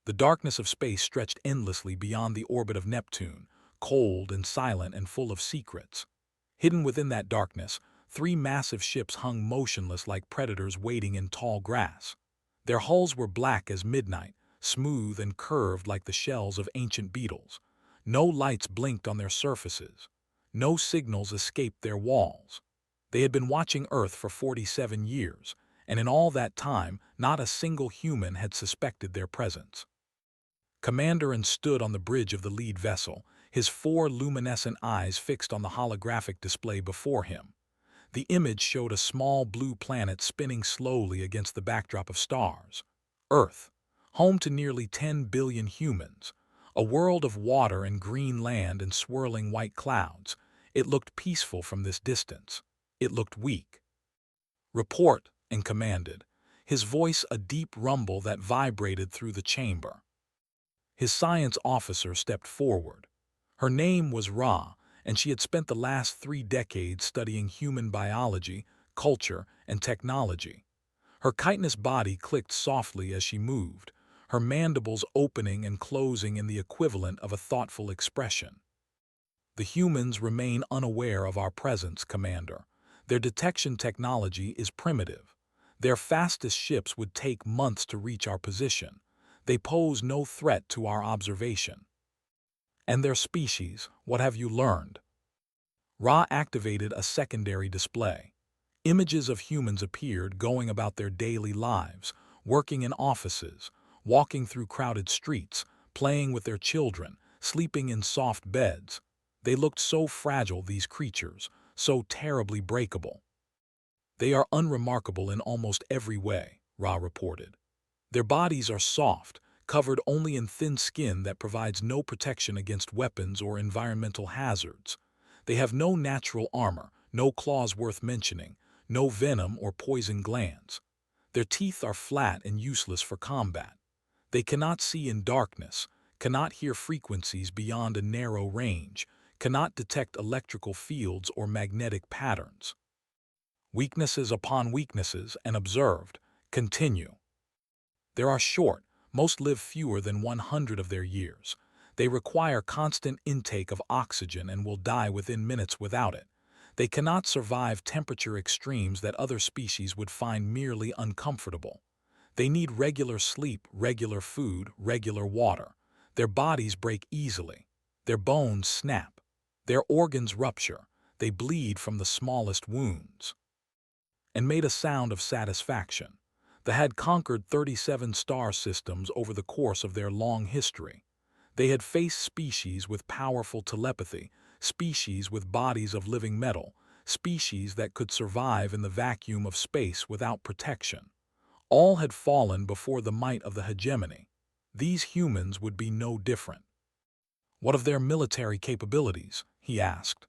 The darkness of space stretched endlessly beyond the orbit of Neptune, cold and silent and full of secrets. Hidden within that darkness, three massive ships hung motionless like predators waiting in tall grass. Their hulls were black as midnight, smooth and curved like the shells of ancient beetles. No lights blinked on their surfaces. No signals escaped their walls. They had been watching Earth for 47 years, and in all that time, not a single human had suspected their presence. Commanderin stood on the bridge of the lead vessel, his four luminescent eyes fixed on the holographic display before him. The image showed a small blue planet spinning slowly against the backdrop of stars. Earth, home to nearly 10 billion humans, a world of water and green land and swirling white clouds. It looked peaceful from this distance. It looked weak. "Report," and commanded, his voice a deep rumble that vibrated through the chamber. His science officer stepped forward. Her name was Ra, and she had spent the last 3 decades studying human biology, culture, and technology. Her chitinous body clicked softly as she moved, her mandibles opening and closing in the equivalent of a thoughtful expression. "The humans remain unaware of our presence, Commander. Their detection technology is primitive. Their fastest ships would take months to reach our position. They pose no threat to our observation." "And their species, what have you learned?" Ra activated a secondary display. Images of humans appeared going about their daily lives, working in offices, walking through crowded streets, playing with their children, sleeping in soft beds. They looked so fragile, these creatures, so terribly breakable. "They are unremarkable in almost every way," Ra reported. "Their bodies are soft, covered only in thin skin that provides no protection against weapons or environmental hazards. They have no natural armor, no claws worth mentioning, no venom or poison glands. Their teeth are flat and useless for combat. They cannot see in darkness, cannot hear frequencies beyond a narrow range, cannot detect electrical fields or magnetic patterns." Weaknesses upon weaknesses, and observed, continue. "There are short, most live fewer than 100 of their years. They require constant intake of oxygen and will die within minutes without it. They cannot survive temperature extremes that other species would find merely uncomfortable. They need regular sleep, regular food, regular water. Their bodies break easily. Their bones snap. Their organs rupture. They bleed from the smallest wounds." And made a sound of satisfaction. They had conquered 37 star systems over the course of their long history. They had faced species with powerful telepathy, species with bodies of living metal, species that could survive in the vacuum of space without protection. All had fallen before the might of the hegemony. These humans would be no different. "What of their military capabilities?" he asked.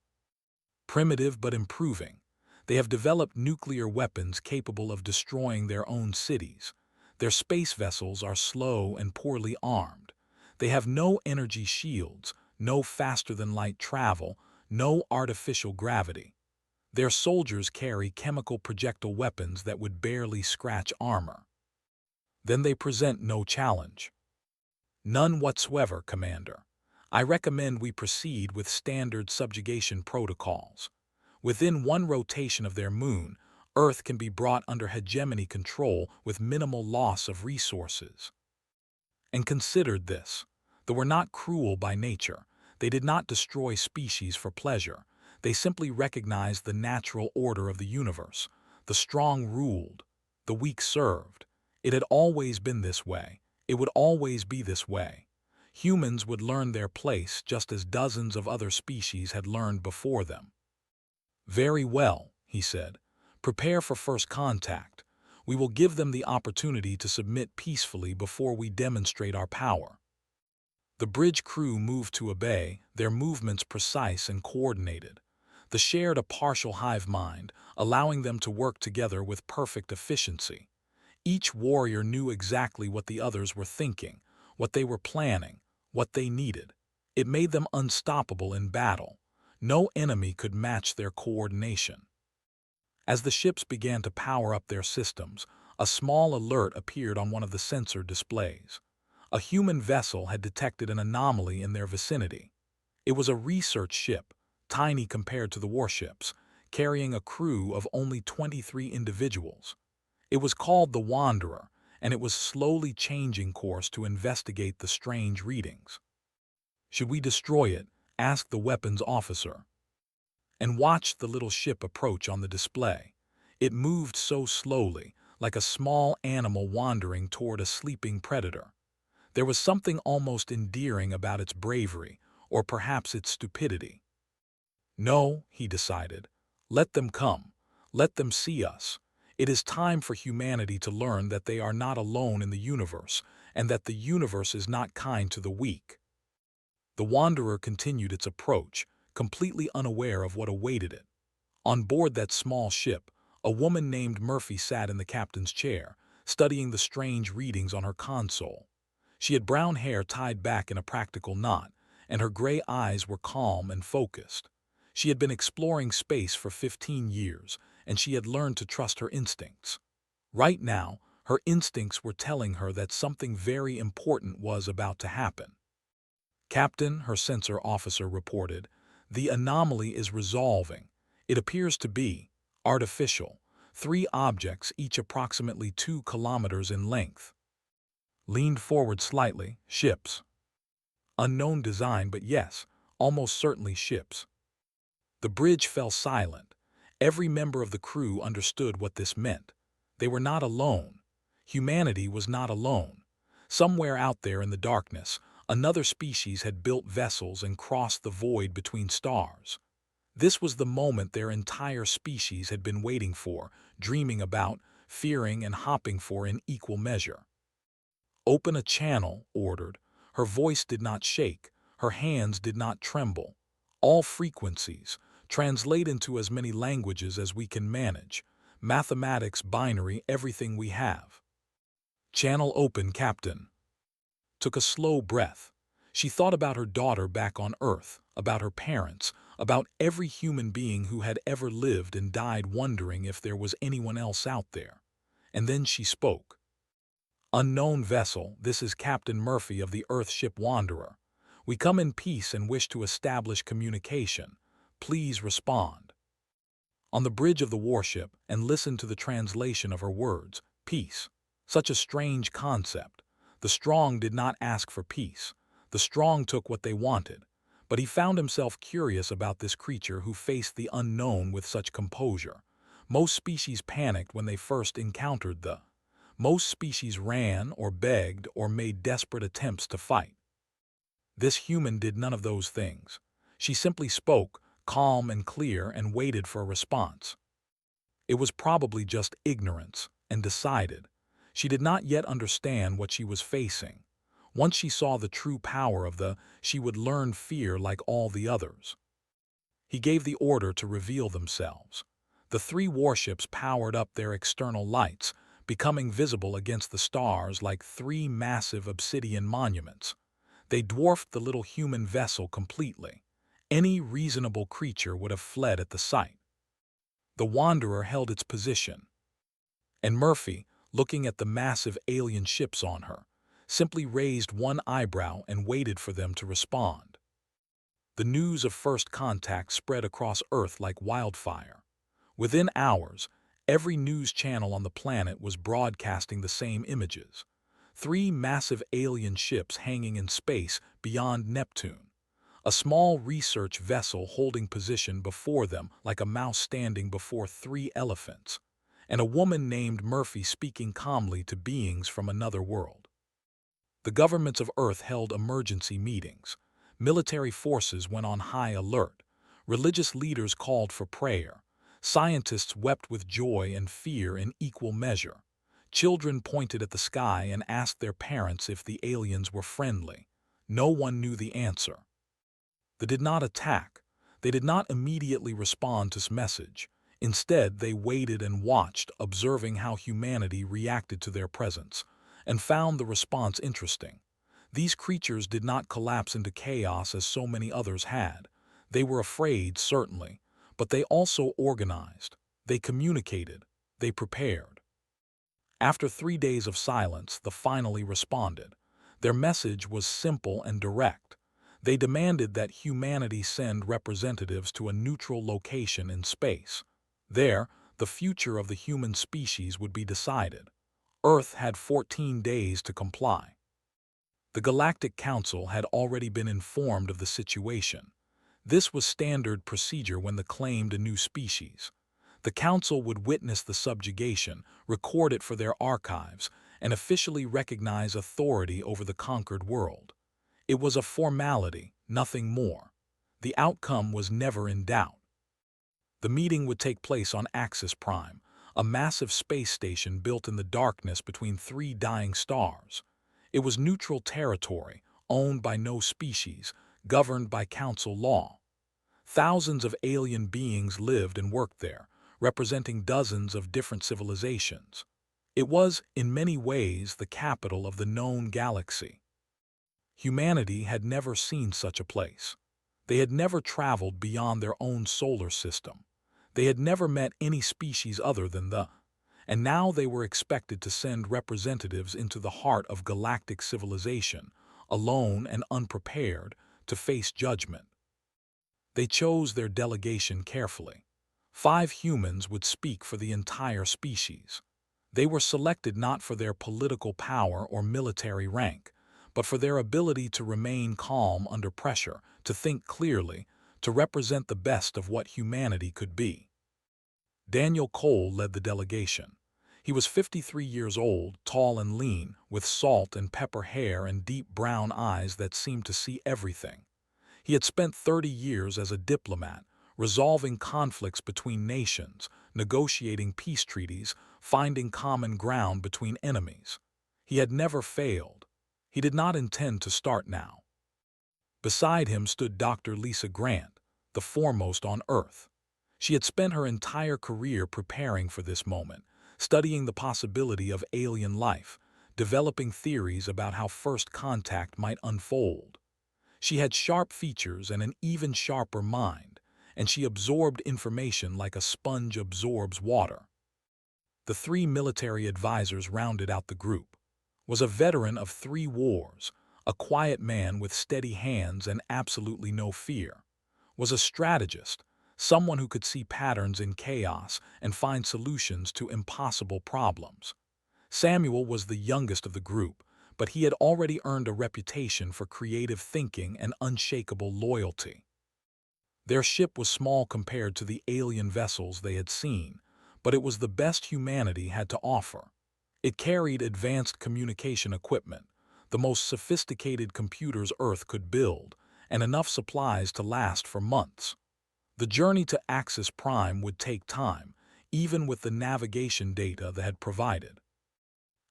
"Primitive but improving. They have developed nuclear weapons capable of destroying their own cities. Their space vessels are slow and poorly armed. They have no energy shields, no faster-than-light travel, no artificial gravity. Their soldiers carry chemical projectile weapons that would barely scratch armor." "Then they present no challenge." "None whatsoever, Commander. I recommend we proceed with standard subjugation protocols. Within one rotation of their moon, Earth can be brought under hegemony control with minimal loss of resources." And considered this. They were not cruel by nature. They did not destroy species for pleasure. They simply recognized the natural order of the universe. The strong ruled. The weak served. It had always been this way. It would always be this way. Humans would learn their place just as dozens of other species had learned before them. "Very well," he said. "Prepare for first contact. We will give them the opportunity to submit peacefully before we demonstrate our power." The bridge crew moved to obey, their movements precise and coordinated. They shared a partial hive mind, allowing them to work together with perfect efficiency. Each warrior knew exactly what the others were thinking, what they were planning, what they needed. It made them unstoppable in battle. No enemy could match their coordination. As the ships began to power up their systems, a small alert appeared on one of the sensor displays. A human vessel had detected an anomaly in their vicinity. It was a research ship, tiny compared to the warships, carrying a crew of only 23 individuals. It was called the Wanderer, and it was slowly changing course to investigate the strange readings. "Should we destroy it?" asked the weapons officer, and watched the little ship approach on the display. It moved so slowly, like a small animal wandering toward a sleeping predator. There was something almost endearing about its bravery, or perhaps its stupidity. "No," he decided. "Let them come. Let them see us. It is time for humanity to learn that they are not alone in the universe, and that the universe is not kind to the weak." The Wanderer continued its approach, completely unaware of what awaited it. On board that small ship, a woman named Murphy sat in the captain's chair, studying the strange readings on her console. She had brown hair tied back in a practical knot, and her gray eyes were calm and focused. She had been exploring space for 15 years, and she had learned to trust her instincts. Right now, her instincts were telling her that something very important was about to happen. "Captain," her sensor officer reported, "the anomaly is resolving. It appears to be artificial. 3 objects, each approximately 2 kilometers in length." Leaned forward slightly. "Ships. Unknown design, but yes, almost certainly ships." The bridge fell silent. Every member of the crew understood what this meant. They were not alone. Humanity was not alone. Somewhere out there in the darkness, another species had built vessels and crossed the void between stars. This was the moment their entire species had been waiting for, dreaming about, fearing and hopping for in equal measure. "Open a channel," ordered. Her voice did not shake. Her hands did not tremble. "All frequencies. Translate into as many languages as we can manage. Mathematics, binary, everything we have." "Channel open, Captain." Took a slow breath. She thought about her daughter back on Earth, about her parents, about every human being who had ever lived and died, wondering if there was anyone else out there. And then she spoke. "Unknown vessel, this is Captain Murphy of the Earthship Wanderer. We come in peace and wish to establish communication. Please respond." On the bridge of the warship, and listened to the translation of her words. Peace. Such a strange concept. The strong did not ask for peace. The strong took what they wanted. But he found himself curious about this creature who faced the unknown with such composure. Most species panicked when they first encountered the Most species ran or begged or made desperate attempts to fight. This human did none of those things. She simply spoke, calm and clear, and waited for a response. It was probably just ignorance, and decided. She did not yet understand what she was facing. Once she saw the true power of she would learn fear like all the others. He gave the order to reveal themselves. The 3 warships powered up their external lights, becoming visible against the stars like 3 massive obsidian monuments. They dwarfed the little human vessel completely. Any reasonable creature would have fled at the sight. The Wanderer held its position, and Murphy, looking at the massive alien ships on her, simply raised one eyebrow and waited for them to respond. The news of first contact spread across Earth like wildfire. Within hours, every news channel on the planet was broadcasting the same images. 3 massive alien ships hanging in space beyond Neptune. A small research vessel holding position before them like a mouse standing before 3 elephants. And a woman named Murphy speaking calmly to beings from another world. The governments of Earth held emergency meetings. Military forces went on high alert. Religious leaders called for prayer. Scientists wept with joy and fear in equal measure. Children pointed at the sky and asked their parents if the aliens were friendly. No one knew the answer. They did not attack. They did not immediately respond to this message. Instead, they waited and watched, observing how humanity reacted to their presence, and found the response interesting. These creatures did not collapse into chaos as so many others had. They were afraid, certainly, but they also organized. They communicated. They prepared. After 3 days of silence, they finally responded. Their message was simple and direct. They demanded that humanity send representatives to a neutral location in space. There, the future of the human species would be decided. Earth had 14 days to comply. The Galactic Council had already been informed of the situation. This was standard procedure when they claimed a new species. The Council would witness the subjugation, record it for their archives, and officially recognize authority over the conquered world. It was a formality, nothing more. The outcome was never in doubt. The meeting would take place on Axis Prime, a massive space station built in the darkness between three dying stars. It was neutral territory, owned by no species, governed by council law. Thousands of alien beings lived and worked there, representing dozens of different civilizations. It was, in many ways, the capital of the known galaxy. Humanity had never seen such a place. They had never traveled beyond their own solar system. They had never met any species other than and now they were expected to send representatives into the heart of galactic civilization, alone and unprepared, to face judgment. They chose their delegation carefully. 5 humans would speak for the entire species. They were selected not for their political power or military rank, but for their ability to remain calm under pressure, to think clearly, to represent the best of what humanity could be. Daniel Cole led the delegation. He was 53 years old, tall and lean, with salt and pepper hair and deep brown eyes that seemed to see everything. He had spent 30 years as a diplomat, resolving conflicts between nations, negotiating peace treaties, finding common ground between enemies. He had never failed. He did not intend to start now. Beside him stood Dr. Lisa Grant, the foremost on Earth. She had spent her entire career preparing for this moment, studying the possibility of alien life, developing theories about how first contact might unfold. She had sharp features and an even sharper mind, and she absorbed information like a sponge absorbs water. The 3 military advisors rounded out the group. Was a veteran of 3 wars, a quiet man with steady hands and absolutely no fear. Was a strategist, someone who could see patterns in chaos and find solutions to impossible problems. Samuel was the youngest of the group, but he had already earned a reputation for creative thinking and unshakable loyalty. Their ship was small compared to the alien vessels they had seen, but it was the best humanity had to offer. It carried advanced communication equipment, the most sophisticated computers Earth could build, and enough supplies to last for months. The journey to Axis Prime would take time, even with the navigation data they had provided.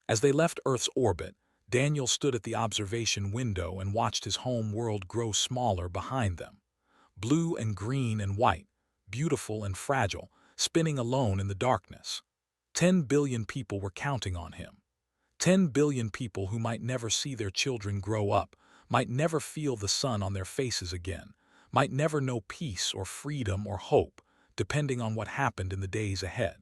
As they left Earth's orbit, Daniel stood at the observation window and watched his home world grow smaller behind them. Blue and green and white, beautiful and fragile, spinning alone in the darkness. 10 billion people were counting on him. 10 billion people who might never see their children grow up, might never feel the sun on their faces again, might never know peace or freedom or hope, depending on what happened in the days ahead.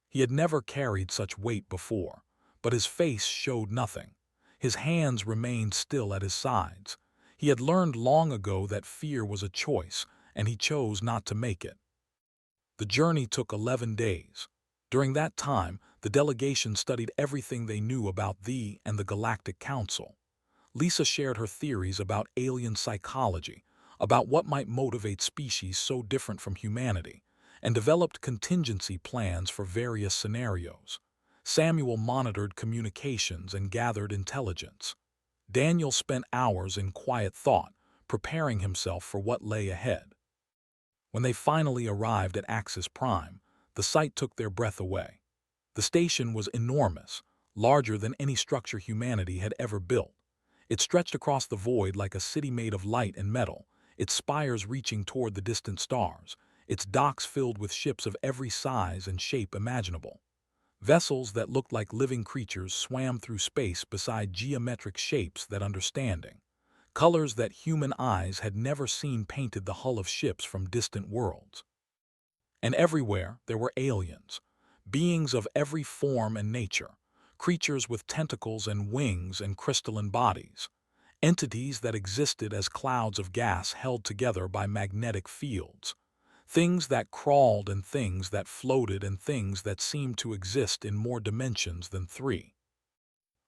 He had never carried such weight before, but his face showed nothing. His hands remained still at his sides. He had learned long ago that fear was a choice, and he chose not to make it. The journey took 11 days. During that time, the delegation studied everything they knew about and the Galactic Council. Lisa shared her theories about alien psychology, about what might motivate species so different from humanity, and developed contingency plans for various scenarios. Samuel monitored communications and gathered intelligence. Daniel spent hours in quiet thought, preparing himself for what lay ahead. When they finally arrived at Axis Prime, the sight took their breath away. The station was enormous, larger than any structure humanity had ever built. It stretched across the void like a city made of light and metal, its spires reaching toward the distant stars, its docks filled with ships of every size and shape imaginable. Vessels that looked like living creatures swam through space beside geometric shapes that understanding. Colors that human eyes had never seen painted the hull of ships from distant worlds. And everywhere there were aliens, beings of every form and nature, creatures with tentacles and wings and crystalline bodies, entities that existed as clouds of gas held together by magnetic fields, things that crawled and things that floated and things that seemed to exist in more dimensions than three.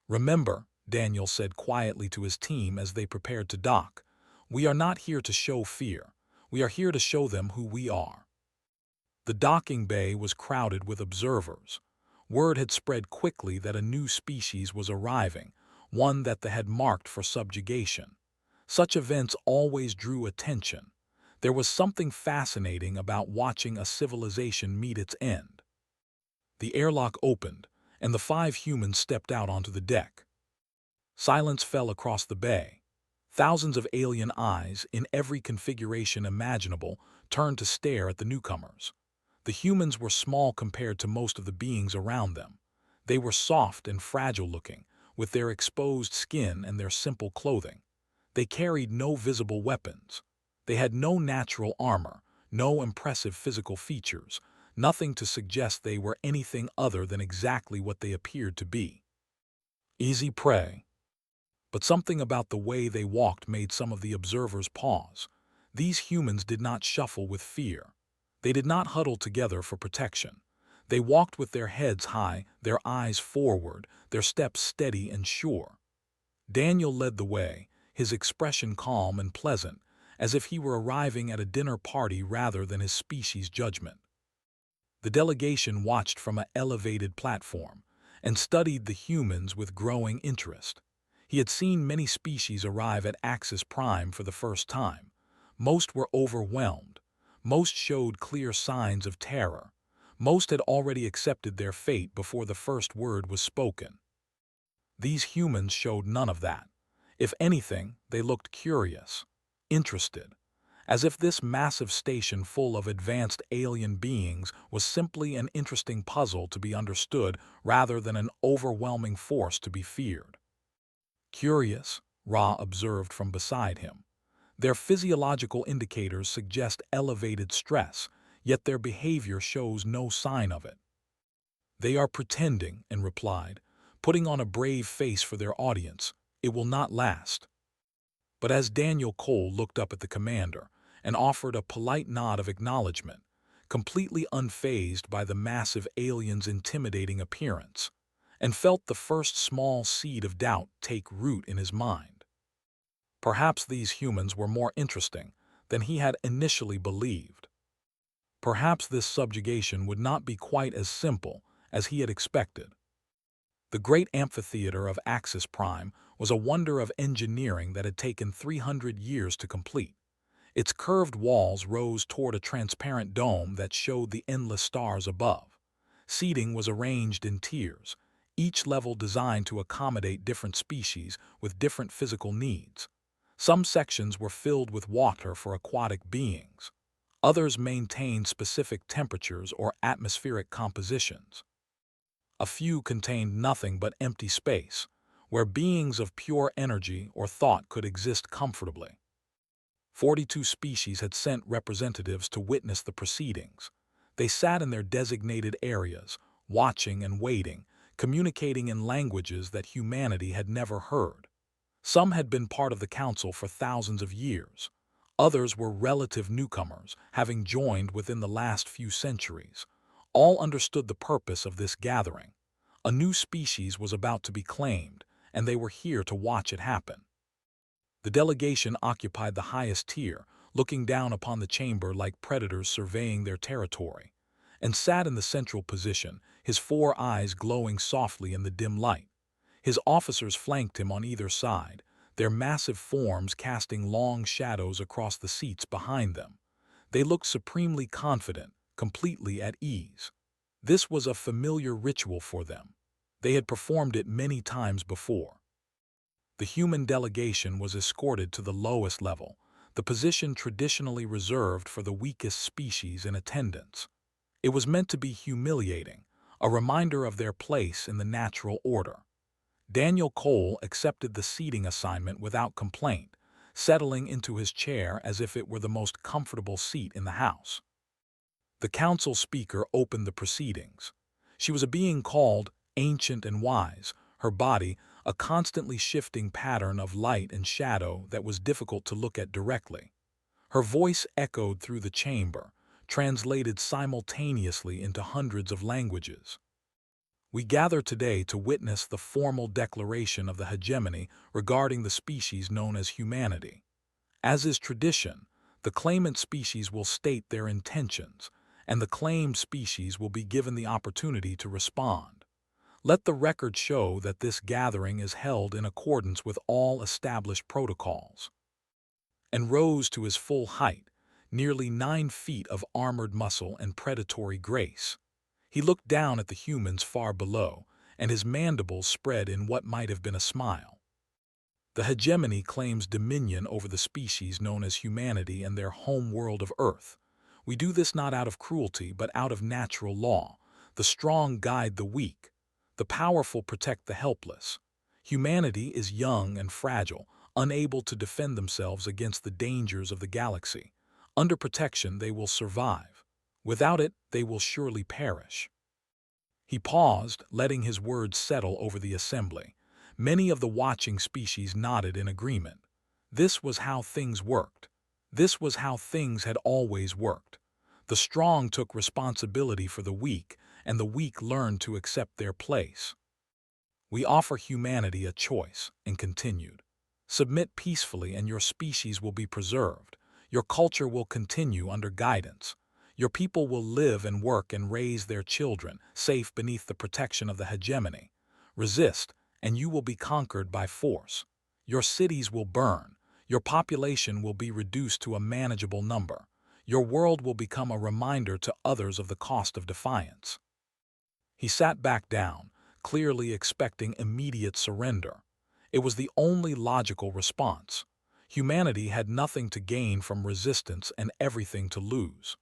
"Remember," Daniel said quietly to his team as they prepared to dock, "we are not here to show fear. We are here to show them who we are." The docking bay was crowded with observers. Word had spread quickly that a new species was arriving, one that they had marked for subjugation. Such events always drew attention. There was something fascinating about watching a civilization meet its end. The airlock opened, and the 5 humans stepped out onto the deck. Silence fell across the bay. Thousands of alien eyes, in every configuration imaginable, turned to stare at the newcomers. The humans were small compared to most of the beings around them. They were soft and fragile-looking, with their exposed skin and their simple clothing. They carried no visible weapons. They had no natural armor, no impressive physical features, nothing to suggest they were anything other than exactly what they appeared to be. Easy prey. But something about the way they walked made some of the observers pause. These humans did not shuffle with fear. They did not huddle together for protection. They walked with their heads high, their eyes forward, their steps steady and sure. Daniel led the way, his expression calm and pleasant, as if he were arriving at a dinner party rather than his species' judgment. The delegation watched from an elevated platform and studied the humans with growing interest. He had seen many species arrive at Axis Prime for the first time. Most were overwhelmed. Most showed clear signs of terror. Most had already accepted their fate before the first word was spoken. These humans showed none of that. If anything, they looked curious, interested, as if this massive station full of advanced alien beings was simply an interesting puzzle to be understood rather than an overwhelming force to be feared. "Curious," Ra observed from beside him. "Their physiological indicators suggest elevated stress, yet their behavior shows no sign of it." "They are pretending," and replied, "putting on a brave face for their audience. It will not last." But as Daniel Cole looked up at the commander and offered a polite nod of acknowledgement, completely unfazed by the massive alien's intimidating appearance, and felt the first small seed of doubt take root in his mind. Perhaps these humans were more interesting than he had initially believed. Perhaps this subjugation would not be quite as simple as he had expected. The great amphitheater of Axis Prime was a wonder of engineering that had taken 300 years to complete. Its curved walls rose toward a transparent dome that showed the endless stars above. Seating was arranged in tiers, each level designed to accommodate different species with different physical needs. Some sections were filled with water for aquatic beings. Others maintained specific temperatures or atmospheric compositions. A few contained nothing but empty space, where beings of pure energy or thought could exist comfortably. 42 species had sent representatives to witness the proceedings. They sat in their designated areas, watching and waiting, communicating in languages that humanity had never heard. Some had been part of the council for thousands of years. Others were relative newcomers, having joined within the last few centuries. All understood the purpose of this gathering. A new species was about to be claimed, and they were here to watch it happen. The delegation occupied the highest tier, looking down upon the chamber like predators surveying their territory, and sat in the central position, his 4 eyes glowing softly in the dim light. His officers flanked him on either side, their massive forms casting long shadows across the seats behind them. They looked supremely confident, completely at ease. This was a familiar ritual for them. They had performed it many times before. The human delegation was escorted to the lowest level, the position traditionally reserved for the weakest species in attendance. It was meant to be humiliating, a reminder of their place in the natural order. Daniel Cole accepted the seating assignment without complaint, settling into his chair as if it were the most comfortable seat in the house. The council speaker opened the proceedings. She was a being called ancient and wise, her body a constantly shifting pattern of light and shadow that was difficult to look at directly. Her voice echoed through the chamber, translated simultaneously into hundreds of languages. We gather today to witness the formal declaration of the hegemony regarding the species known as humanity. As is tradition, the claimant species will state their intentions, and the claimed species will be given the opportunity to respond. Let the record show that this gathering is held in accordance with all established protocols. And rose to his full height, nearly 9 feet of armored muscle and predatory grace. He looked down at the humans far below, and his mandibles spread in what might have been a smile. The hegemony claims dominion over the species known as humanity and their home world of Earth. We do this not out of cruelty, but out of natural law. The strong guide the weak. The powerful protect the helpless. Humanity is young and fragile, unable to defend themselves against the dangers of the galaxy. Under protection, they will survive. Without it, they will surely perish. He paused, letting his words settle over the assembly. Many of the watching species nodded in agreement. This was how things worked. This was how things had always worked. The strong took responsibility for the weak, and the weak learned to accept their place. We offer humanity a choice, and continued. Submit peacefully and your species will be preserved. Your culture will continue under guidance. Your people will live and work and raise their children, safe beneath the protection of the hegemony. Resist, and you will be conquered by force. Your cities will burn. Your population will be reduced to a manageable number. Your world will become a reminder to others of the cost of defiance. He sat back down, clearly expecting immediate surrender. It was the only logical response. Humanity had nothing to gain from resistance and everything to lose.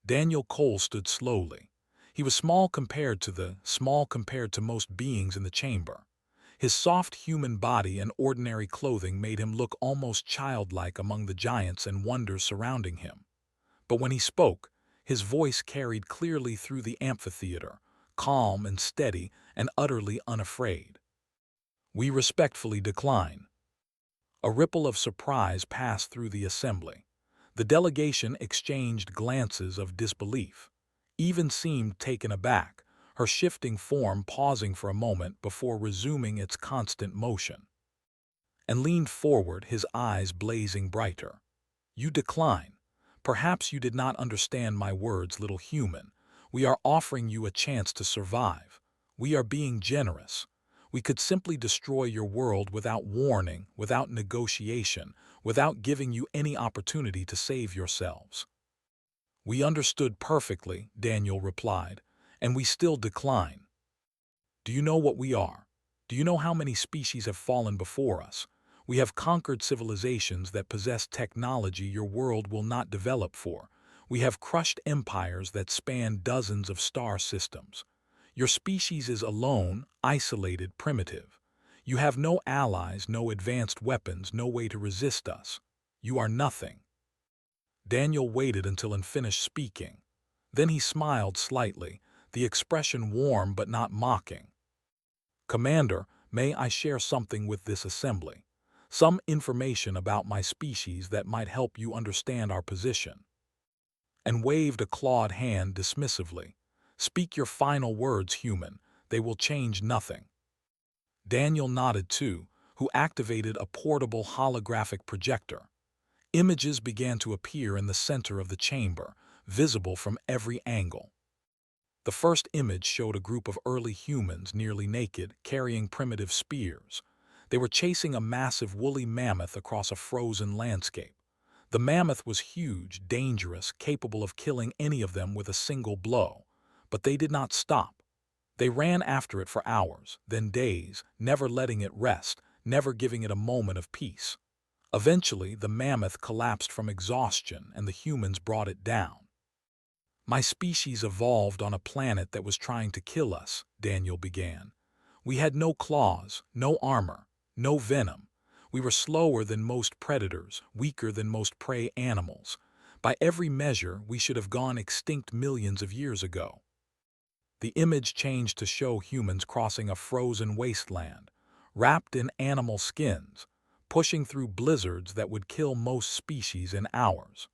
Daniel Cole stood slowly. He was small compared to most beings in the chamber. His soft human body and ordinary clothing made him look almost childlike among the giants and wonders surrounding him. But when he spoke, his voice carried clearly through the amphitheater, calm and steady and utterly unafraid. We respectfully decline. A ripple of surprise passed through the assembly. The delegation exchanged glances of disbelief. Even seemed taken aback, her shifting form pausing for a moment before resuming its constant motion. And leaned forward, his eyes blazing brighter. You decline. Perhaps you did not understand my words, little human. We are offering you a chance to survive. We are being generous. We could simply destroy your world without warning, without negotiation, without giving you any opportunity to save yourselves. We understood perfectly, Daniel replied, and we still decline. Do you know what we are? Do you know how many species have fallen before us? We have conquered civilizations that possess technology your world will not develop for. We have crushed empires that span dozens of star systems. Your species is alone, isolated, primitive. You have no allies, no advanced weapons, no way to resist us. You are nothing. Daniel waited until he finished speaking. Then he smiled slightly, the expression warm but not mocking. Commander, may I share something with this assembly? Some information about my species that might help you understand our position. And waved a clawed hand dismissively. Speak your final words, human. They will change nothing. Daniel nodded too, who activated a portable holographic projector. Images began to appear in the center of the chamber, visible from every angle. The first image showed a group of early humans, nearly naked, carrying primitive spears. They were chasing a massive woolly mammoth across a frozen landscape. The mammoth was huge, dangerous, capable of killing any of them with a single blow. But they did not stop. They ran after it for hours, then days, never letting it rest, never giving it a moment of peace. Eventually, the mammoth collapsed from exhaustion and the humans brought it down. My species evolved on a planet that was trying to kill us, Daniel began. We had no claws, no armor, no venom. We were slower than most predators, weaker than most prey animals. By every measure, we should have gone extinct millions of years ago. The image changed to show humans crossing a frozen wasteland, wrapped in animal skins, pushing through blizzards that would kill most species in hours.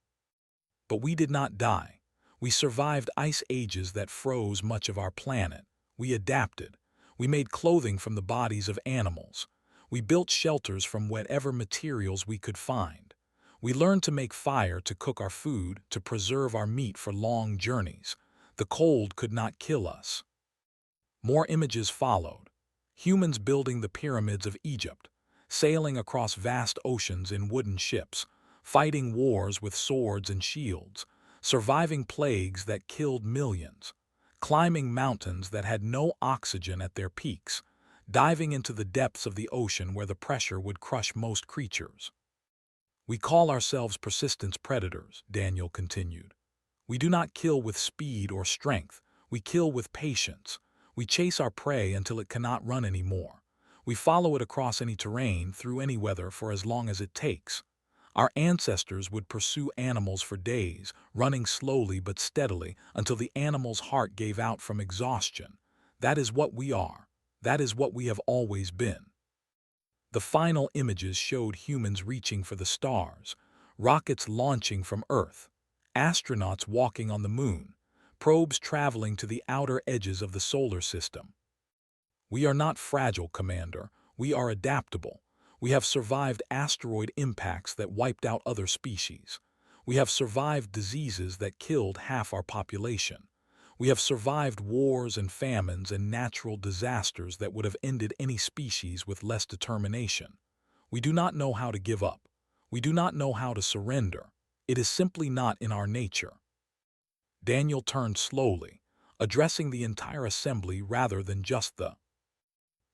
But we did not die. We survived ice ages that froze much of our planet. We adapted. We made clothing from the bodies of animals. We built shelters from whatever materials we could find. We learned to make fire to cook our food, to preserve our meat for long journeys. The cold could not kill us. More images followed. Humans building the pyramids of Egypt, sailing across vast oceans in wooden ships, fighting wars with swords and shields, surviving plagues that killed millions, climbing mountains that had no oxygen at their peaks, diving into the depths of the ocean where the pressure would crush most creatures. We call ourselves persistence predators, Daniel continued. We do not kill with speed or strength. We kill with patience. We chase our prey until it cannot run anymore. We follow it across any terrain, through any weather, for as long as it takes. Our ancestors would pursue animals for days, running slowly but steadily until the animal's heart gave out from exhaustion. That is what we are. That is what we have always been. The final images showed humans reaching for the stars, rockets launching from Earth, astronauts walking on the moon, probes traveling to the outer edges of the solar system. We are not fragile, Commander. We are adaptable. We have survived asteroid impacts that wiped out other species. We have survived diseases that killed half our population. We have survived wars and famines and natural disasters that would have ended any species with less determination. We do not know how to give up. We do not know how to surrender. It is simply not in our nature. Daniel turned slowly, addressing the entire assembly rather than just the.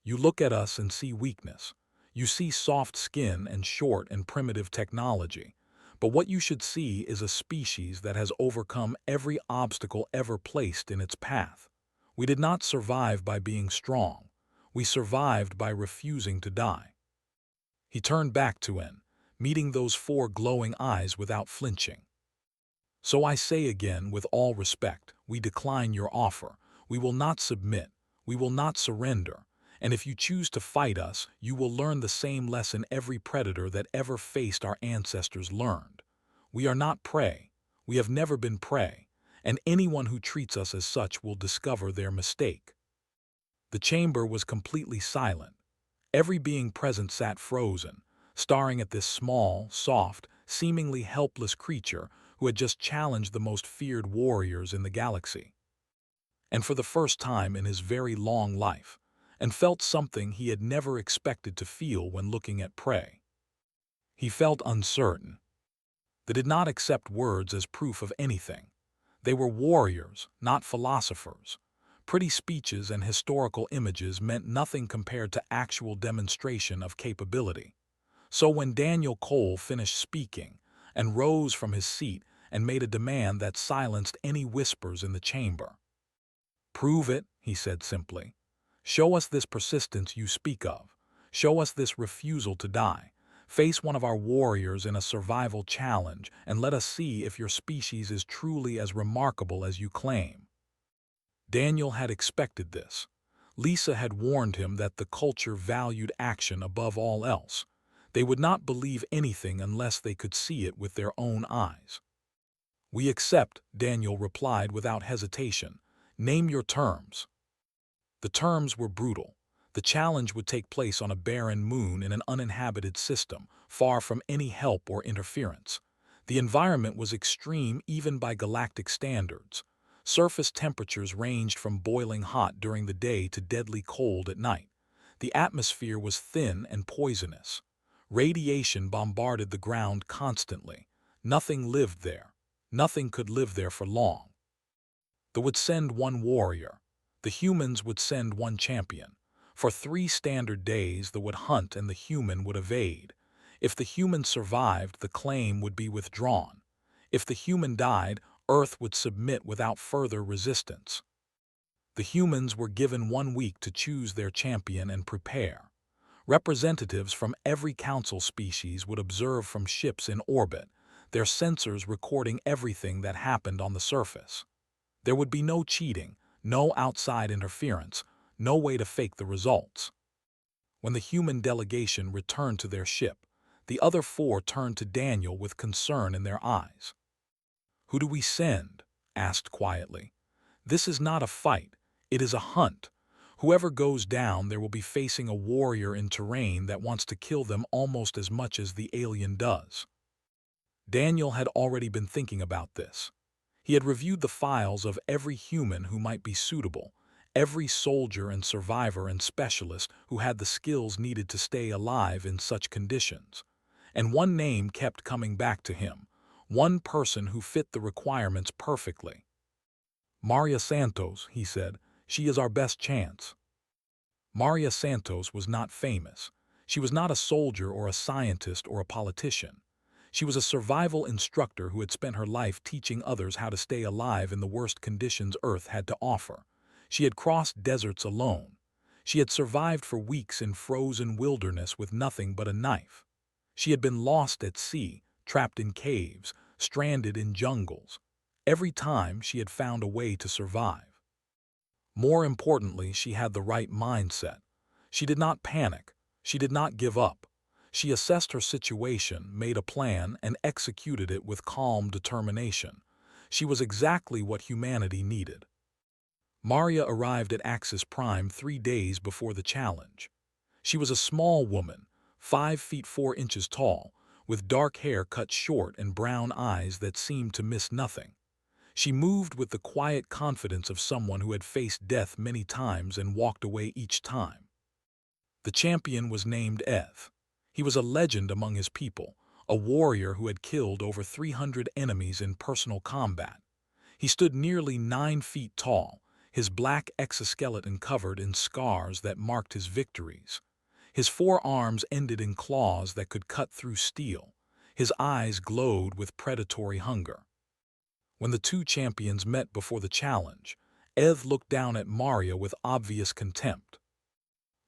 You look at us and see weakness. You see soft skin and short and primitive technology. But what you should see is a species that has overcome every obstacle ever placed in its path. We did not survive by being strong. We survived by refusing to die. He turned back to En, meeting those four glowing eyes without flinching. So I say again, with all respect, we decline your offer. We will not submit. We will not surrender. And if you choose to fight us, you will learn the same lesson every predator that ever faced our ancestors learned. We are not prey. We have never been prey. And anyone who treats us as such will discover their mistake. The chamber was completely silent. Every being present sat frozen, staring at this small, soft, seemingly helpless creature who had just challenged the most feared warriors in the galaxy. And for the first time in his very long life, and felt something he had never expected to feel when looking at prey. He felt uncertain. They did not accept words as proof of anything. They were warriors, not philosophers. Pretty speeches and historical images meant nothing compared to actual demonstration of capability. So when Daniel Cole finished speaking and rose from his seat and made a demand that silenced any whispers in the chamber. "Prove it," he said simply. "Show us this persistence you speak of. Show us this refusal to die. Face one of our warriors in a survival challenge and let us see if your species is truly as remarkable as you claim." Daniel had expected this. Lisa had warned him that the culture valued action above all else. They would not believe anything unless they could see it with their own eyes. "We accept," Daniel replied without hesitation. "Name your terms." The terms were brutal. The challenge would take place on a barren moon in an uninhabited system, far from any help or interference. The environment was extreme even by galactic standards. Surface temperatures ranged from boiling hot during the day to deadly cold at night. The atmosphere was thin and poisonous. Radiation bombarded the ground constantly. Nothing lived there. Nothing could live there for long. They would send one warrior. The humans would send one champion. For 3 standard days they would hunt and the human would evade. If the human survived, the claim would be withdrawn. If the human died, Earth would submit without further resistance. The humans were given 1 week to choose their champion and prepare. Representatives from every council species would observe from ships in orbit, their sensors recording everything that happened on the surface. There would be no cheating, no outside interference, no way to fake the results. When the human delegation returned to their ship, the other four turned to Daniel with concern in their eyes. "Who do we send?" asked quietly. "This is not a fight, it is a hunt. Whoever goes down there will be facing a warrior in terrain that wants to kill them almost as much as the alien does." Daniel had already been thinking about this. He had reviewed the files of every human who might be suitable, every soldier and survivor and specialist who had the skills needed to stay alive in such conditions. And one name kept coming back to him, one person who fit the requirements perfectly. "Maria Santos," he said, "she is our best chance." Maria Santos was not famous. She was not a soldier or a scientist or a politician. She was a survival instructor who had spent her life teaching others how to stay alive in the worst conditions Earth had to offer. She had crossed deserts alone. She had survived for weeks in frozen wilderness with nothing but a knife. She had been lost at sea, trapped in caves, stranded in jungles. Every time she had found a way to survive. More importantly, she had the right mindset. She did not panic. She did not give up. She assessed her situation, made a plan, and executed it with calm determination. She was exactly what humanity needed. Maria arrived at Axis Prime 3 days before the challenge. She was a small woman, 5 feet 4 inches tall, with dark hair cut short and brown eyes that seemed to miss nothing. She moved with the quiet confidence of someone who had faced death many times and walked away each time. The champion was named Eth. He was a legend among his people, a warrior who had killed over 300 enemies in personal combat. He stood nearly 9 feet tall, his black exoskeleton covered in scars that marked his victories. His forearms ended in claws that could cut through steel. His eyes glowed with predatory hunger. When the two champions met before the challenge, Eth looked down at Maria with obvious contempt.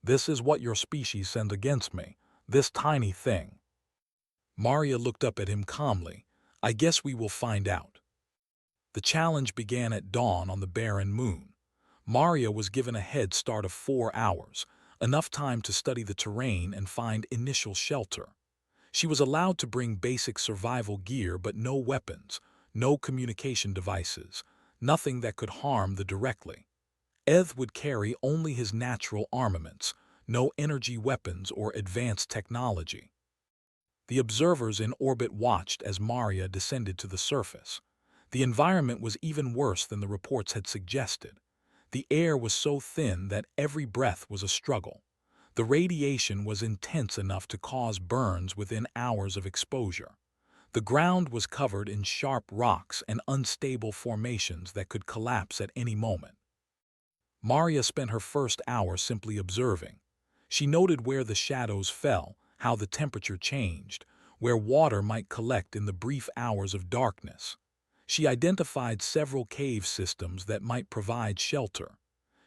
"This is what your species sends against me, this tiny thing." Maria looked up at him calmly. "I guess we will find out." The challenge began at dawn on the barren moon. Maria was given a head start of 4 hours, enough time to study the terrain and find initial shelter. She was allowed to bring basic survival gear but no weapons, no communication devices, nothing that could harm them directly. Eth would carry only his natural armaments, no energy weapons or advanced technology. The observers in orbit watched as Maria descended to the surface. The environment was even worse than the reports had suggested. The air was so thin that every breath was a struggle. The radiation was intense enough to cause burns within hours of exposure. The ground was covered in sharp rocks and unstable formations that could collapse at any moment. Maria spent her first hour simply observing. She noted where the shadows fell, how the temperature changed, where water might collect in the brief hours of darkness. She identified several cave systems that might provide shelter.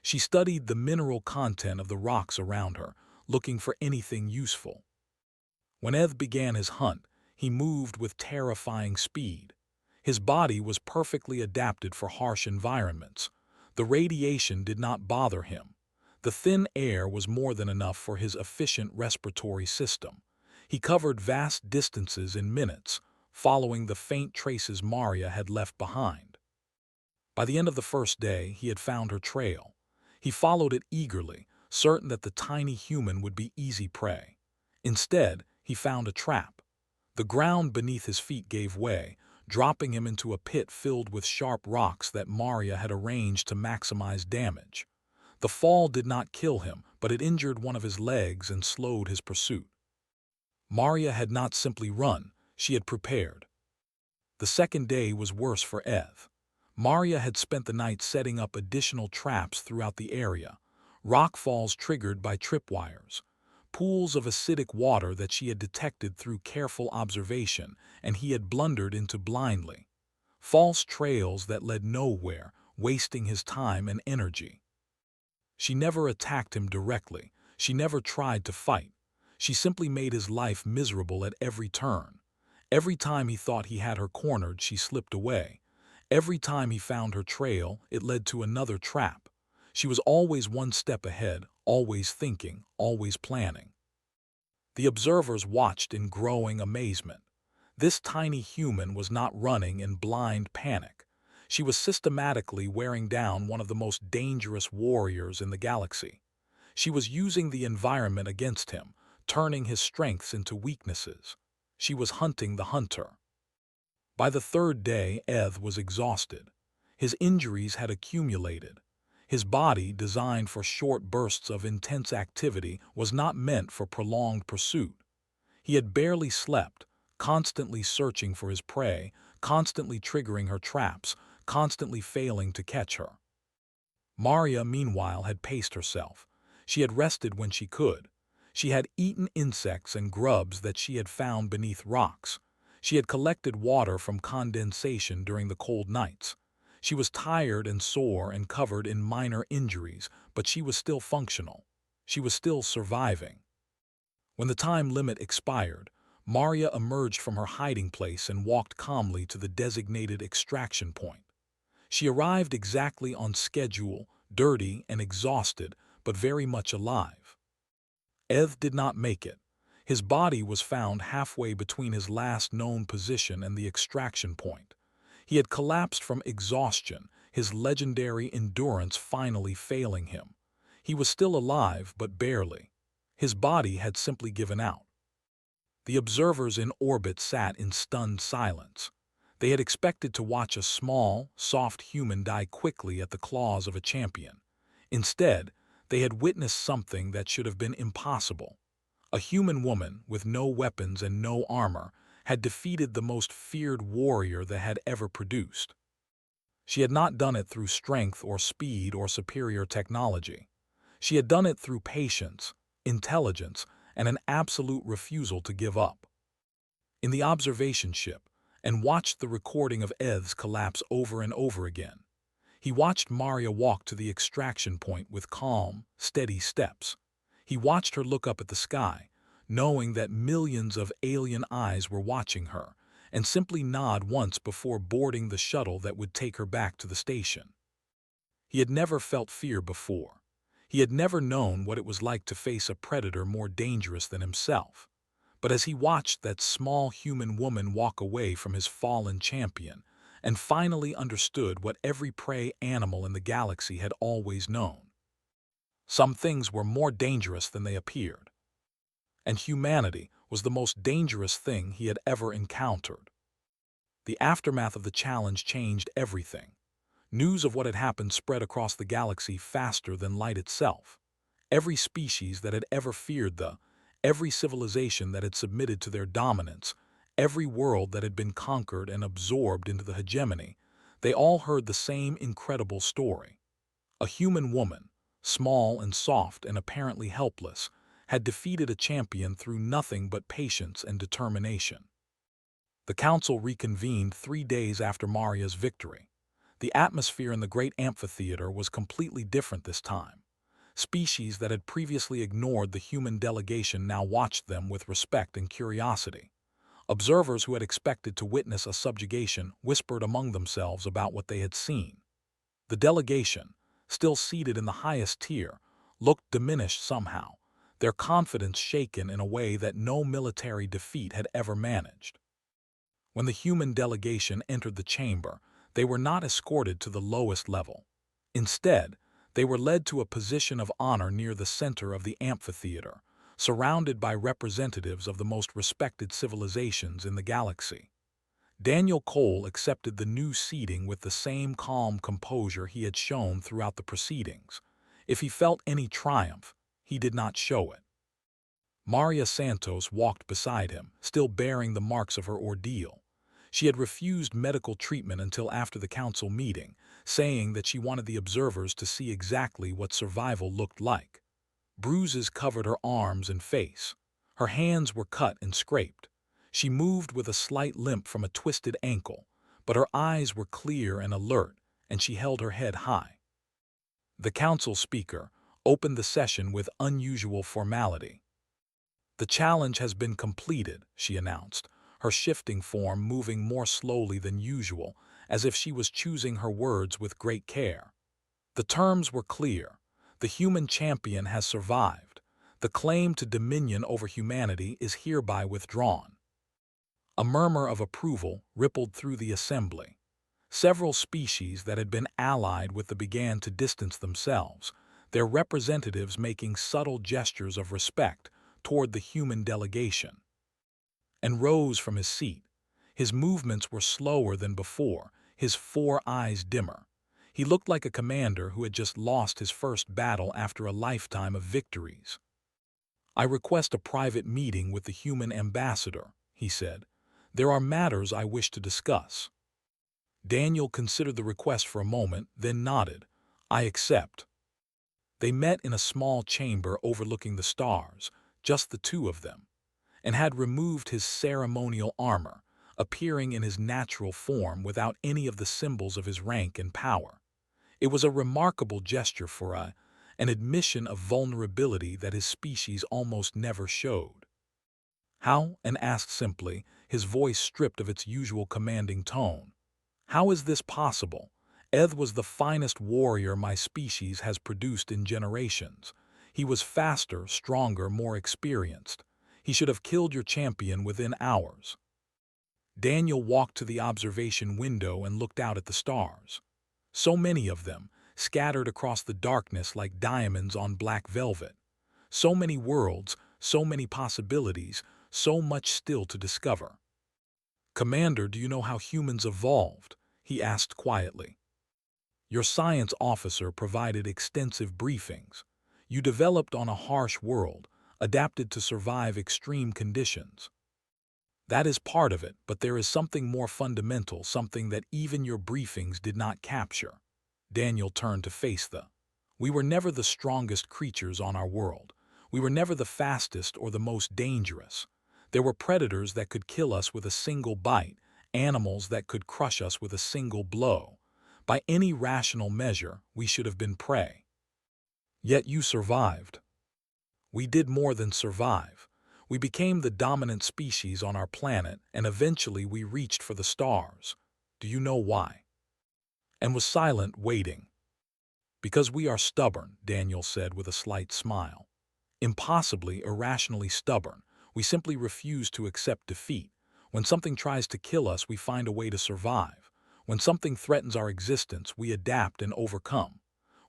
She studied the mineral content of the rocks around her, looking for anything useful. When Eth began his hunt, he moved with terrifying speed. His body was perfectly adapted for harsh environments. The radiation did not bother him. The thin air was more than enough for his efficient respiratory system. He covered vast distances in minutes, following the faint traces Maria had left behind. By the end of the first day, he had found her trail. He followed it eagerly, certain that the tiny human would be easy prey. Instead, he found a trap. The ground beneath his feet gave way, dropping him into a pit filled with sharp rocks that Maria had arranged to maximize damage. The fall did not kill him, but it injured one of his legs and slowed his pursuit. Maria had not simply run, she had prepared. The second day was worse for Eth. Maria had spent the night setting up additional traps throughout the area, rockfalls triggered by tripwires, pools of acidic water that she had detected through careful observation and he had blundered into blindly, false trails that led nowhere, wasting his time and energy. She never attacked him directly, she never tried to fight. She simply made his life miserable at every turn. Every time he thought he had her cornered, she slipped away. Every time he found her trail, it led to another trap. She was always one step ahead, always thinking, always planning. The observers watched in growing amazement. This tiny human was not running in blind panic. She was systematically wearing down one of the most dangerous warriors in the galaxy. She was using the environment against him, turning his strengths into weaknesses. She was hunting the hunter. By the third day, Eth was exhausted. His injuries had accumulated. His body, designed for short bursts of intense activity, was not meant for prolonged pursuit. He had barely slept, constantly searching for his prey, constantly triggering her traps, constantly failing to catch her. Maria, meanwhile, had paced herself. She had rested when she could. She had eaten insects and grubs that she had found beneath rocks. She had collected water from condensation during the cold nights. She was tired and sore and covered in minor injuries, but she was still functional. She was still surviving. When the time limit expired, Maria emerged from her hiding place and walked calmly to the designated extraction point. She arrived exactly on schedule, dirty and exhausted, but very much alive. Eth did not make it. His body was found halfway between his last known position and the extraction point. He had collapsed from exhaustion, his legendary endurance finally failing him. He was still alive, but barely. His body had simply given out. The observers in orbit sat in stunned silence. They had expected to watch a small, soft human die quickly at the claws of a champion. Instead, they had witnessed something that should have been impossible. A human woman, with no weapons and no armor, had defeated the most feared warrior that had ever produced. She had not done it through strength or speed or superior technology. She had done it through patience, intelligence, and an absolute refusal to give up. In the observation ship, and watched the recording of Eth's collapse over and over again. He watched Maria walk to the extraction point with calm, steady steps. He watched her look up at the sky, knowing that millions of alien eyes were watching her, and simply nod once before boarding the shuttle that would take her back to the station. He had never felt fear before. He had never known what it was like to face a predator more dangerous than himself. But as he watched that small human woman walk away from his fallen champion, and finally understood what every prey animal in the galaxy had always known. Some things were more dangerous than they appeared. And humanity was the most dangerous thing he had ever encountered. The aftermath of the challenge changed everything. News of what had happened spread across the galaxy faster than light itself. Every species that had ever feared every civilization that had submitted to their dominance, every world that had been conquered and absorbed into the hegemony, they all heard the same incredible story. A human woman, small and soft and apparently helpless, had defeated a champion through nothing but patience and determination. The council reconvened 3 days after Maria's victory. The atmosphere in the great amphitheater was completely different this time. Species that had previously ignored the human delegation now watched them with respect and curiosity. Observers who had expected to witness a subjugation whispered among themselves about what they had seen. The delegation, still seated in the highest tier, looked diminished somehow, their confidence shaken in a way that no military defeat had ever managed. When the human delegation entered the chamber, they were not escorted to the lowest level. Instead, they were led to a position of honor near the center of the amphitheater, surrounded by representatives of the most respected civilizations in the galaxy. Daniel Cole accepted the new seating with the same calm composure he had shown throughout the proceedings. If he felt any triumph, he did not show it. Maria Santos walked beside him, still bearing the marks of her ordeal. She had refused medical treatment until after the council meeting, saying that she wanted the observers to see exactly what survival looked like. Bruises covered her arms and face. Her hands were cut and scraped. She moved with a slight limp from a twisted ankle, but her eyes were clear and alert, and she held her head high. The council speaker opened the session with unusual formality. "The challenge has been completed," she announced, her shifting form moving more slowly than usual, as if she was choosing her words with great care. The terms were clear. The human champion has survived. The claim to dominion over humanity is hereby withdrawn. A murmur of approval rippled through the assembly. Several species that had been allied with the began to distance themselves, their representatives making subtle gestures of respect toward the human delegation. And rose from his seat. His movements were slower than before, his four eyes dimmer. He looked like a commander who had just lost his first battle after a lifetime of victories. "I request a private meeting with the human ambassador," he said. "There are matters I wish to discuss." Daniel considered the request for a moment, then nodded. "I accept." They met in a small chamber overlooking the stars, just the two of them, and had removed his ceremonial armor, appearing in his natural form without any of the symbols of his rank and power. It was a remarkable gesture for an admission of vulnerability that his species almost never showed. "How?" and asked simply, his voice stripped of its usual commanding tone. "How is this possible? Eth was the finest warrior my species has produced in generations. He was faster, stronger, more experienced. He should have killed your champion within hours." Daniel walked to the observation window and looked out at the stars. So many of them, scattered across the darkness like diamonds on black velvet. So many worlds, so many possibilities, so much still to discover. "Commander, do you know how humans evolved?" he asked quietly. "Your science officer provided extensive briefings. You developed on a harsh world, adapted to survive extreme conditions." "That is part of it, but there is something more fundamental, something that even your briefings did not capture." Daniel turned to face the. "We were never the strongest creatures on our world. We were never the fastest or the most dangerous. There were predators that could kill us with a single bite, animals that could crush us with a single blow. By any rational measure, we should have been prey. Yet you survived." "We did more than survive. We became the dominant species on our planet, and eventually we reached for the stars. Do you know why?" And was silent, waiting. "Because we are stubborn," Daniel said with a slight smile. "Impossibly, irrationally stubborn. We simply refuse to accept defeat. When something tries to kill us, we find a way to survive. When something threatens our existence, we adapt and overcome.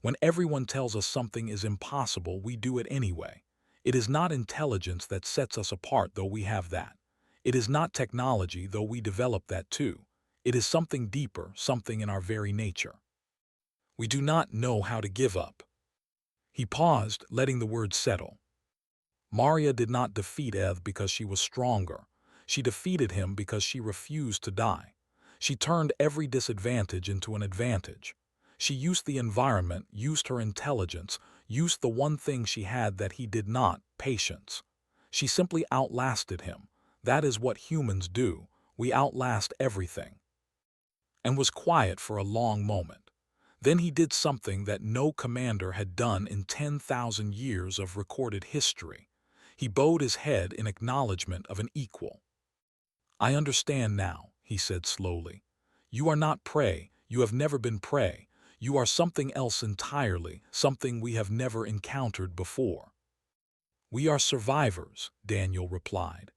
When everyone tells us something is impossible, we do it anyway. It is not intelligence that sets us apart, though we have that. It is not technology, though we develop that too. It is something deeper, something in our very nature. We do not know how to give up." He paused, letting the words settle. "Maria did not defeat Eth because she was stronger. She defeated him because she refused to die. She turned every disadvantage into an advantage. She used the environment, used her intelligence, used the one thing she had that he did not, patience. She simply outlasted him. That is what humans do. We outlast everything." And was quiet for a long moment. Then he did something that no commander had done in 10,000 years of recorded history. He bowed his head in acknowledgement of an equal. "I understand now," he said slowly. "You are not prey. You have never been prey. You are something else entirely, something we have never encountered before." "We are survivors," Daniel replied,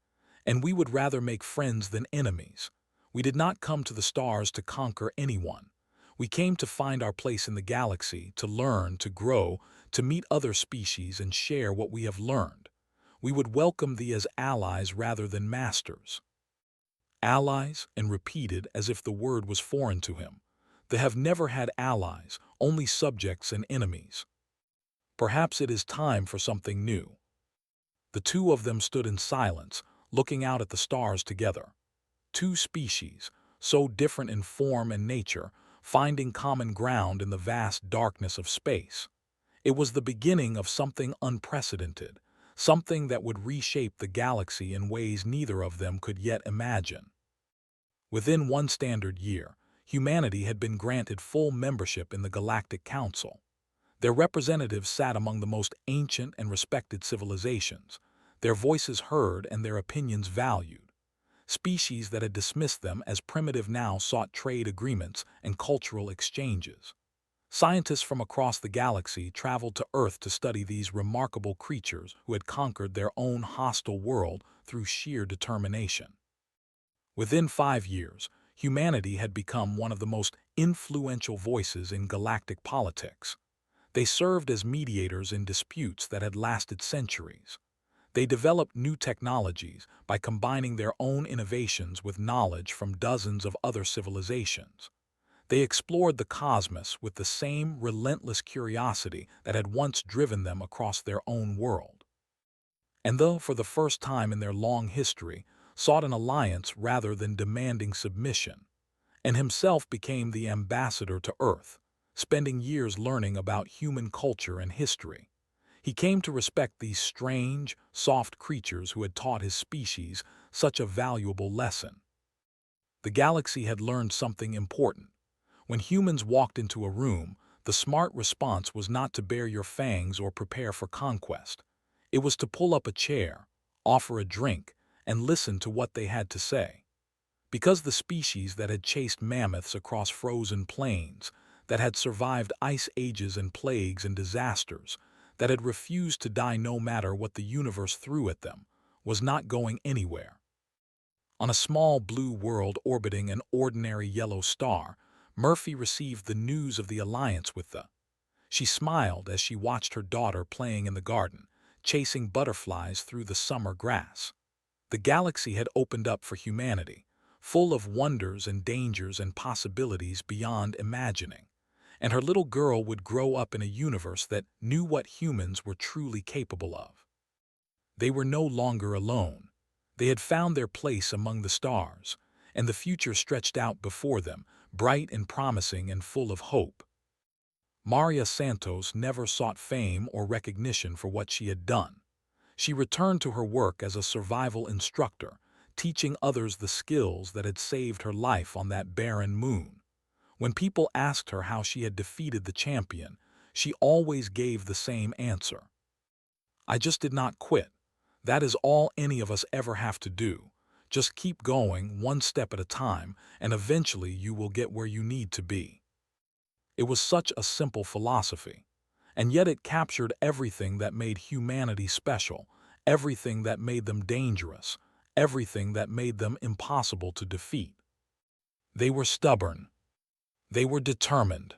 "and we would rather make friends than enemies. We did not come to the stars to conquer anyone. We came to find our place in the galaxy, to learn, to grow, to meet other species and share what we have learned. We would welcome thee as allies rather than masters." "Allies?" and repeated as if the word was foreign to him. "They have never had allies, only subjects and enemies. Perhaps it is time for something new." The two of them stood in silence, looking out at the stars together. Two species, so different in form and nature, finding common ground in the vast darkness of space. It was the beginning of something unprecedented, something that would reshape the galaxy in ways neither of them could yet imagine. Within one standard year, humanity had been granted full membership in the Galactic Council. Their representatives sat among the most ancient and respected civilizations, their voices heard and their opinions valued. Species that had dismissed them as primitive now sought trade agreements and cultural exchanges. Scientists from across the galaxy traveled to Earth to study these remarkable creatures who had conquered their own hostile world through sheer determination. Within 5 years, humanity had become one of the most influential voices in galactic politics. They served as mediators in disputes that had lasted centuries. They developed new technologies by combining their own innovations with knowledge from dozens of other civilizations. They explored the cosmos with the same relentless curiosity that had once driven them across their own world. And though, for the first time in their long history, sought an alliance rather than demanding submission, and himself became the ambassador to Earth, spending years learning about human culture and history. He came to respect these strange, soft creatures who had taught his species such a valuable lesson. The galaxy had learned something important. When humans walked into a room, the smart response was not to bare your fangs or prepare for conquest. It was to pull up a chair, offer a drink, and listen to what they had to say. Because the species that had chased mammoths across frozen plains, that had survived ice ages and plagues and disasters, that had refused to die no matter what the universe threw at them, was not going anywhere. On a small blue world orbiting an ordinary yellow star, Murphy received the news of the alliance with the. She smiled as she watched her daughter playing in the garden, chasing butterflies through the summer grass. The galaxy had opened up for humanity, full of wonders and dangers and possibilities beyond imagining. And her little girl would grow up in a universe that knew what humans were truly capable of. They were no longer alone. They had found their place among the stars, and the future stretched out before them, bright and promising and full of hope. Maria Santos never sought fame or recognition for what she had done. She returned to her work as a survival instructor, teaching others the skills that had saved her life on that barren moon. When people asked her how she had defeated the champion, she always gave the same answer. I just did not quit. That is all any of us ever have to do. Just keep going one step at a time, and eventually you will get where you need to be. It was such a simple philosophy, and yet it captured everything that made humanity special, everything that made them dangerous, everything that made them impossible to defeat. They were stubborn. They were determined.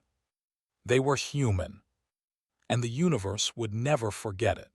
They were human. And the universe would never forget it.